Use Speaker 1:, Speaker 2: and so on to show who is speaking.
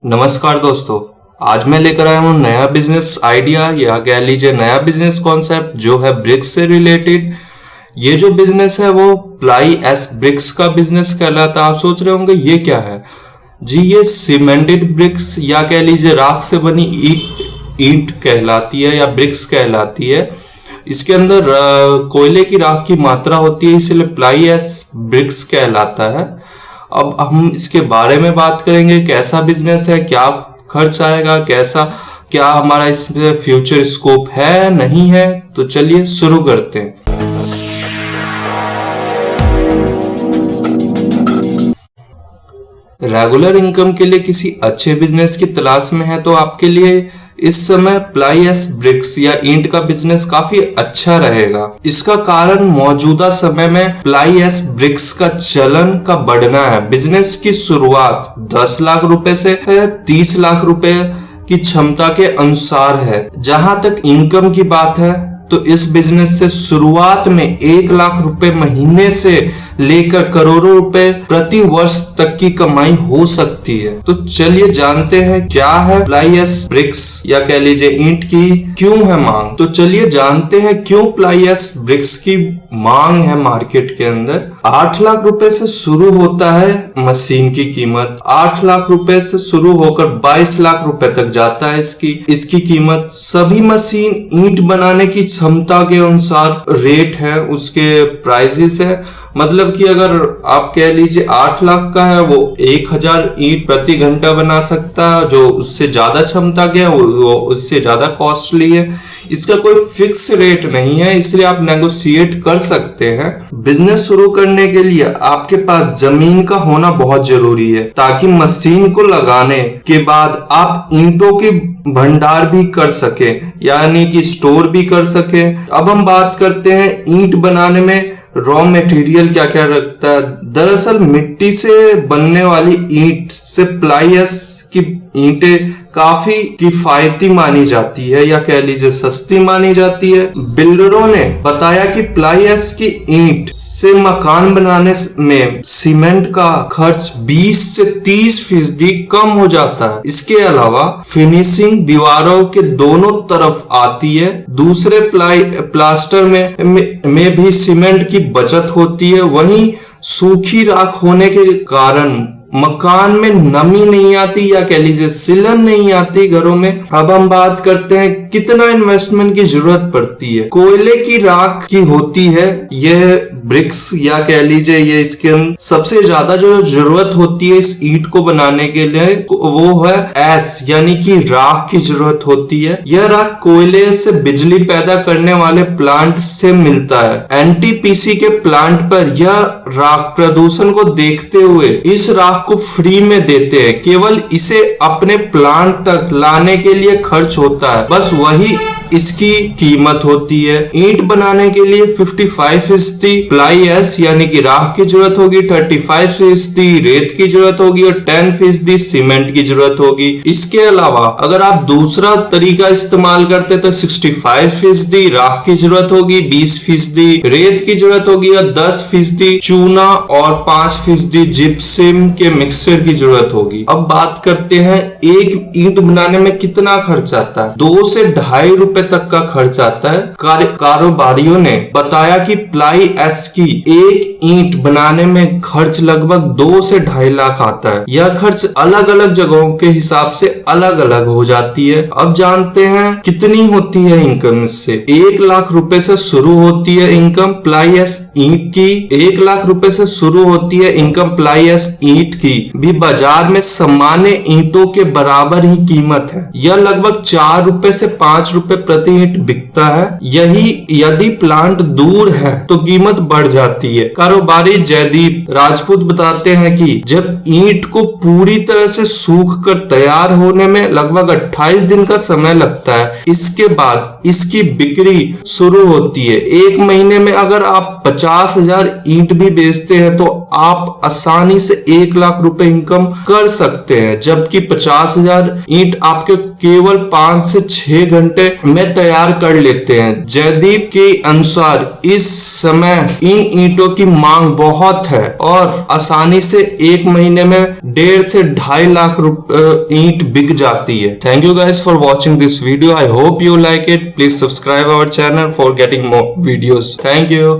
Speaker 1: नमस्कार दोस्तों। आज मैं लेकर आया हूँ नया बिजनेस आइडिया या कह लीजिए नया बिजनेस कॉन्सेप्ट जो है ब्रिक्स से रिलेटेड। ये जो बिजनेस है वो प्लाई एस ब्रिक्स का बिजनेस कहलाता है। आप सोच रहे होंगे ये क्या है जी। ये सीमेंटेड ब्रिक्स या कह लीजिए राख से बनी ईंट कहलाती है या ब्रिक्स कहलाती है। इसके अंदर कोयले की राख की मात्रा होती है, इसलिए प्लाई एस ब्रिक्स कहलाता है। अब हम इसके बारे में बात करेंगे, कैसा बिजनेस है, क्या खर्च आएगा, क्या हमारा इसमें फ्यूचर स्कोप है नहीं है। तो चलिए शुरू करते हैं। रेगुलर इनकम के लिए किसी अच्छे बिजनेस की तलाश में है तो आपके लिए इस समय प्लाई एस ब्रिक्स या ईंट का बिजनेस काफी अच्छा रहेगा। इसका कारण मौजूदा समय में प्लाई एस ब्रिक्स का चलन का बढ़ना है। बिजनेस की शुरुआत 10 लाख रुपए से 30 लाख रुपए की क्षमता के अनुसार है। जहां तक इनकम की बात है तो इस बिजनेस से शुरुआत में 1 लाख रुपए महीने से लेकर करोड़ों रुपए प्रति वर्ष तक की कमाई हो सकती है। तो चलिए जानते हैं क्या है प्लाई एस ब्रिक्स या कह लीजिए ईंट की क्यों है मांग। तो चलिए जानते हैं क्यों प्लाई एस ब्रिक्स की मांग है मार्केट के अंदर। 8 लाख रुपए से शुरू होता है मशीन की कीमत। 8 लाख रुपए से शुरू होकर 22 लाख रुपए तक जाता है इसकी कीमत। सभी मशीन ईंट बनाने की क्षमता के अनुसार रेट है, उसके प्राइसेस है। मतलब कि अगर आप कह लीजिए 8 लाख का है वो 1000 ईंट प्रति घंटा बना सकता है। जो उससे ज्यादा क्षमता के है वो उससे ज्यादा कॉस्टली है। इसका कोई फिक्स रेट नहीं है, इसलिए आप नेगोशिएट कर सकते हैं। बिजनेस शुरू करने के लिए आपके पास जमीन का होना बहुत जरूरी है ताकि मशीन को लगाने के बाद आप ईंटों की भंडार भी कर सके यानी कि स्टोर भी कर सके। अब हम बात करते हैं ईंट बनाने में रॉ मटेरियल क्या क्या रखता है। दरअसल मिट्टी से बनने वाली ईंट से प्लाई एस की ईंटें काफी किफायती मानी जाती है या कह लीजिए सस्ती मानी जाती है। बिल्डरों ने बताया कि प्लाई एस की ईंट से मकान बनाने में सीमेंट का खर्च 20 से 30% कम हो जाता है। इसके अलावा फिनिशिंग दीवारों के दोनों तरफ आती है। दूसरे प्लास्टर में भी सीमेंट की बचत होती है। वहीं सूखी राख होने के कारण मकान में नमी नहीं आती या कह लीजिए सिलन नहीं आती घरों में। अब हम बात करते हैं कितना इन्वेस्टमेंट की जरूरत पड़ती है। कोयले की राख की होती है यह ब्रिक्स या कह लीजिए ये इसके सबसे ज्यादा जो जरूरत होती है इस ईंट को बनाने के लिए वो है एस यानी कि राख की जरूरत होती है। यह राख कोयले से बिजली पैदा करने वाले प्लांट से मिलता है। एनटीपीसी के प्लांट पर यह राख प्रदूषण को देखते हुए इस राख को फ्री में देते हैं। केवल इसे अपने प्लांट तक लाने के लिए खर्च होता है, बस वही इसकी कीमत होती है। ईंट बनाने के लिए 55% प्लाई एस यानी कि राख की जरूरत होगी, 35% रेत की जरूरत होगी और 10% सीमेंट की जरूरत होगी। इसके अलावा अगर आप दूसरा तरीका इस्तेमाल करते तो 65% राख की जरूरत होगी, 20% रेत की जरूरत होगी और 10% चूना और 5% जिप्सम के मिक्सचर की जरूरत होगी। अब बात करते हैं एक ईंट बनाने में कितना खर्च आता है। 2 से 2.5 रुपए तक का खर्च आता है। कारोबारियों ने बताया कि प्लाई एस की एक ईंट बनाने में खर्च लगभग 2 से 2.5 लाख आता है। यह खर्च अलग अलग जगहों के हिसाब से अलग अलग हो जाती है। अब जानते हैं कितनी होती है इनकम इससे। 1 लाख रुपए से शुरू होती है इनकम प्लाई एस ईंट की। 1 लाख रुपए से शुरू होती है इनकम प्लाई एस ईंट की भी बाजार में सामान्य ईंटों के बराबर ही कीमत है। यह लगभग 4 रुपए से 5 रुपए प्रति ईंट बिकता है। यही यदि प्लांट दूर है तो कीमत बढ़ जाती है। कारोबारी जयदीप राजपूत बताते हैं कि जब ईंट को पूरी तरह से सूख कर तैयार होने में लगभग 28 दिन का समय लगता है। इसके बाद इसकी बिक्री शुरू होती है। 1 महीने में अगर आप 50,000 ईंट भी बेचते हैं तो आप आसानी से 1 लाख रुपए इनकम कर सकते हैं, जबकि 50,000 ईंट आपके केवल 5 से 6 घंटे में तैयार कर लेते हैं। जयदीप के अनुसार इस समय इन ईंटों की मांग बहुत है और आसानी से 1 महीने में 1.5 से 2.5 लाख ईंट बिक जाती है। Thank you guys for watching this video. I hope you like it. Please subscribe our channel for getting more videos. Thank you.